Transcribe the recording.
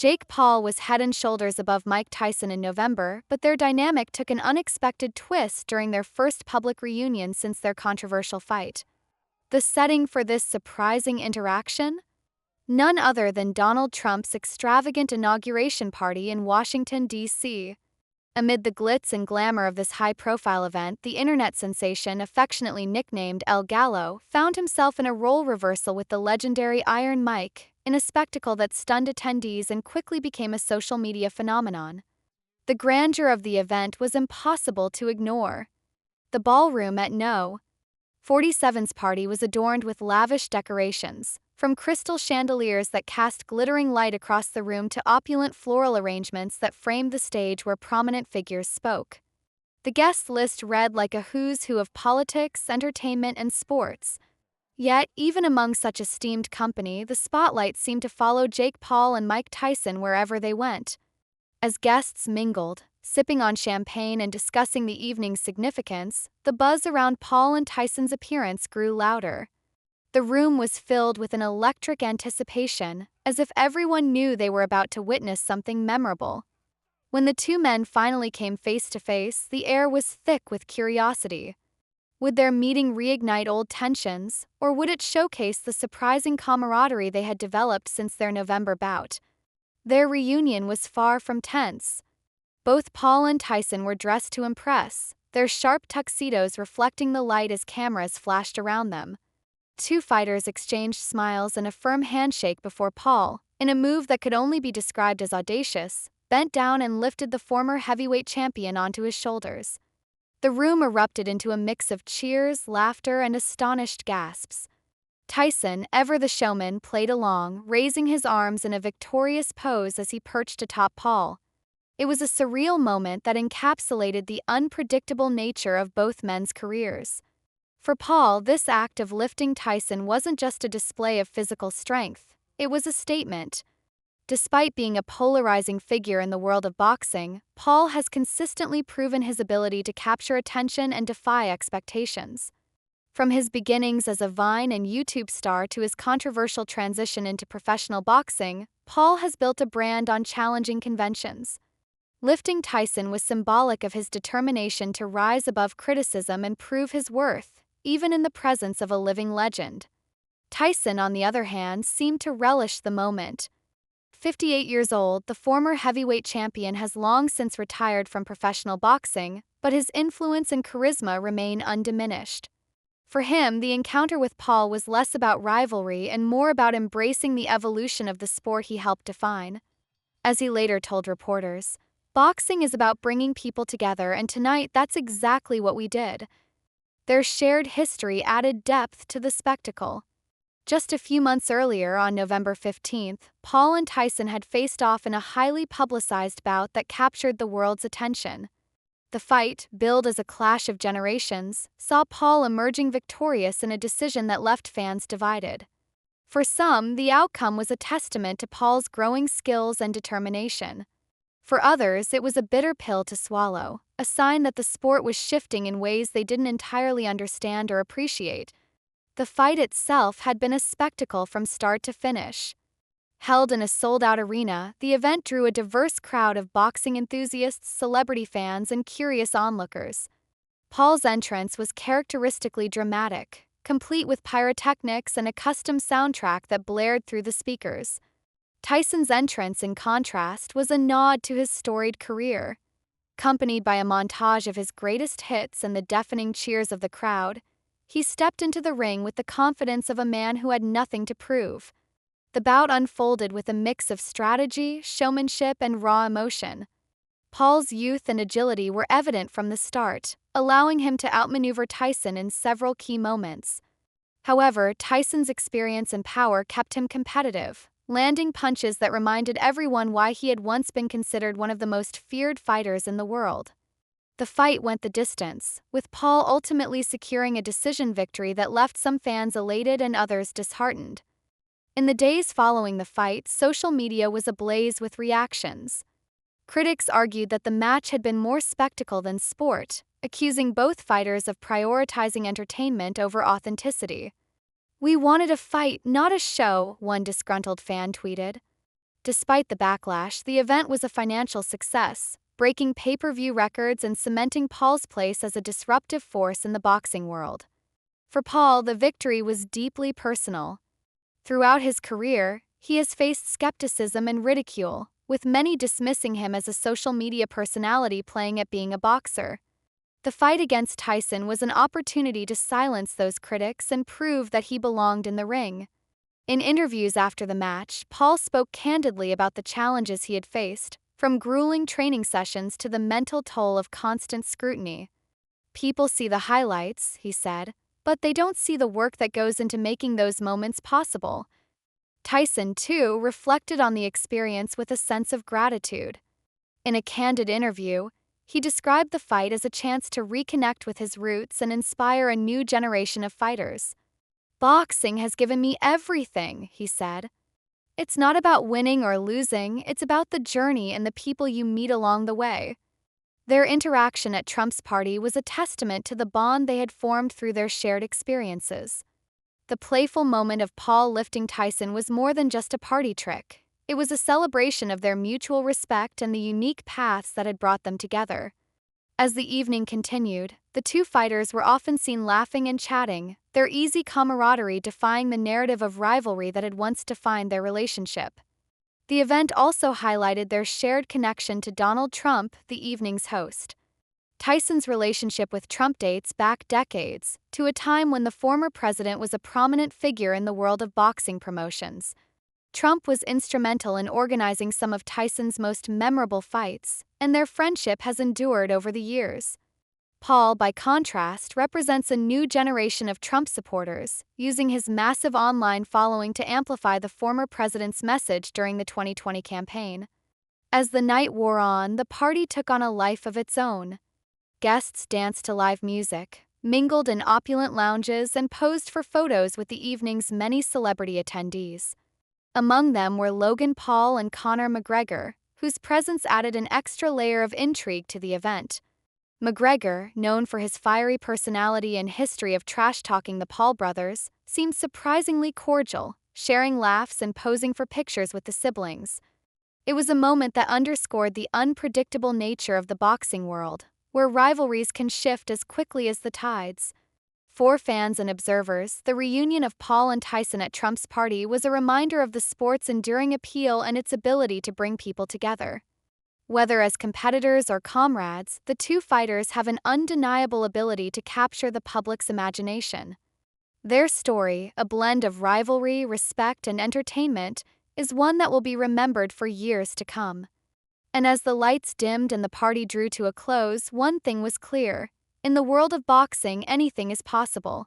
Jake Paul was head and shoulders above Mike Tyson in November, but their dynamic took an unexpected twist during their first public reunion since their controversial fight. The setting for this surprising interaction? None other than Donald Trump's extravagant inauguration party in Washington, D.C. Amid the glitz and glamour of this high-profile event, the internet sensation, affectionately nicknamed El Gallo, found himself in a role reversal with the legendary Iron Mike, in a spectacle that stunned attendees and quickly became a social media phenomenon. The grandeur of the event was impossible to ignore. The ballroom at No. 47's party was adorned with lavish decorations, from crystal chandeliers that cast glittering light across the room to opulent floral arrangements that framed the stage where prominent figures spoke. The guest list read like a who's who of politics, entertainment, and sports. Yet, even among such esteemed company, the spotlight seemed to follow Jake Paul and Mike Tyson wherever they went. As guests mingled, sipping on champagne and discussing the evening's significance, the buzz around Paul and Tyson's appearance grew louder. The room was filled with an electric anticipation, as if everyone knew they were about to witness something memorable. When the two men finally came face to face, the air was thick with curiosity. Would their meeting reignite old tensions, or would it showcase the surprising camaraderie they had developed since their November bout? Their reunion was far from tense. Both Paul and Tyson were dressed to impress, their sharp tuxedos reflecting the light as cameras flashed around them. Two fighters exchanged smiles and a firm handshake before Paul, in a move that could only be described as audacious, bent down and lifted the former heavyweight champion onto his shoulders. The room erupted into a mix of cheers, laughter, and astonished gasps. Tyson, ever the showman, played along, raising his arms in a victorious pose as he perched atop Paul. It was a surreal moment that encapsulated the unpredictable nature of both men's careers. For Paul, this act of lifting Tyson wasn't just a display of physical strength, it was a statement. Despite being a polarizing figure in the world of boxing, Paul has consistently proven his ability to capture attention and defy expectations. From his beginnings as a Vine and YouTube star to his controversial transition into professional boxing, Paul has built a brand on challenging conventions. Lifting Tyson was symbolic of his determination to rise above criticism and prove his worth, even in the presence of a living legend. Tyson, on the other hand, seemed to relish the moment. 58 years old, the former heavyweight champion has long since retired from professional boxing, but his influence and charisma remain undiminished. For him, the encounter with Paul was less about rivalry and more about embracing the evolution of the sport he helped define. As he later told reporters, "Boxing is about bringing people together, and tonight that's exactly what we did." Their shared history added depth to the spectacle. Just a few months earlier, on November 15th, Paul and Tyson had faced off in a highly publicized bout that captured the world's attention. The fight, billed as a clash of generations, saw Paul emerging victorious in a decision that left fans divided. For some, the outcome was a testament to Paul's growing skills and determination. For others, it was a bitter pill to swallow, a sign that the sport was shifting in ways they didn't entirely understand or appreciate. The fight itself had been a spectacle from start to finish. Held in a sold-out arena, the event drew a diverse crowd of boxing enthusiasts, celebrity fans, and curious onlookers. Paul's entrance was characteristically dramatic, complete with pyrotechnics and a custom soundtrack that blared through the speakers. Tyson's entrance, in contrast, was a nod to his storied career. Accompanied by a montage of his greatest hits and the deafening cheers of the crowd, he stepped into the ring with the confidence of a man who had nothing to prove. The bout unfolded with a mix of strategy, showmanship, and raw emotion. Paul's youth and agility were evident from the start, allowing him to outmaneuver Tyson in several key moments. However, Tyson's experience and power kept him competitive, landing punches that reminded everyone why he had once been considered one of the most feared fighters in the world. The fight went the distance, with Paul ultimately securing a decision victory that left some fans elated and others disheartened. In the days following the fight, social media was ablaze with reactions. Critics argued that the match had been more spectacle than sport, accusing both fighters of prioritizing entertainment over authenticity. "We wanted a fight, not a show," one disgruntled fan tweeted. Despite the backlash, the event was a financial success, breaking pay-per-view records and cementing Paul's place as a disruptive force in the boxing world. For Paul, the victory was deeply personal. Throughout his career, he has faced skepticism and ridicule, with many dismissing him as a social media personality playing at being a boxer. The fight against Tyson was an opportunity to silence those critics and prove that he belonged in the ring. In interviews after the match, Paul spoke candidly about the challenges he had faced, from grueling training sessions to the mental toll of constant scrutiny. "People see the highlights," he said, "but they don't see the work that goes into making those moments possible." Tyson, too, reflected on the experience with a sense of gratitude. In a candid interview, he described the fight as a chance to reconnect with his roots and inspire a new generation of fighters. "Boxing has given me everything," he said. "It's not about winning or losing, it's about the journey and the people you meet along the way." Their interaction at Trump's party was a testament to the bond they had formed through their shared experiences. The playful moment of Paul lifting Tyson was more than just a party trick. It was a celebration of their mutual respect and the unique paths that had brought them together. As the evening continued, the two fighters were often seen laughing and chatting, their easy camaraderie defying the narrative of rivalry that had once defined their relationship. The event also highlighted their shared connection to Donald Trump, the evening's host. Tyson's relationship with Trump dates back decades, to a time when the former president was a prominent figure in the world of boxing promotions. Trump was instrumental in organizing some of Tyson's most memorable fights, and their friendship has endured over the years. Paul, by contrast, represents a new generation of Trump supporters, using his massive online following to amplify the former president's message during the 2020 campaign. As the night wore on, the party took on a life of its own. Guests danced to live music, mingled in opulent lounges, and posed for photos with the evening's many celebrity attendees. Among them were Logan Paul and Conor McGregor, whose presence added an extra layer of intrigue to the event. McGregor, known for his fiery personality and history of trash-talking the Paul brothers, seemed surprisingly cordial, sharing laughs and posing for pictures with the siblings. It was a moment that underscored the unpredictable nature of the boxing world, where rivalries can shift as quickly as the tides. For fans and observers, the reunion of Paul and Tyson at Trump's party was a reminder of the sport's enduring appeal and its ability to bring people together. Whether as competitors or comrades, the two fighters have an undeniable ability to capture the public's imagination. Their story, a blend of rivalry, respect, and entertainment, is one that will be remembered for years to come. And as the lights dimmed and the party drew to a close, one thing was clear: in the world of boxing, anything is possible.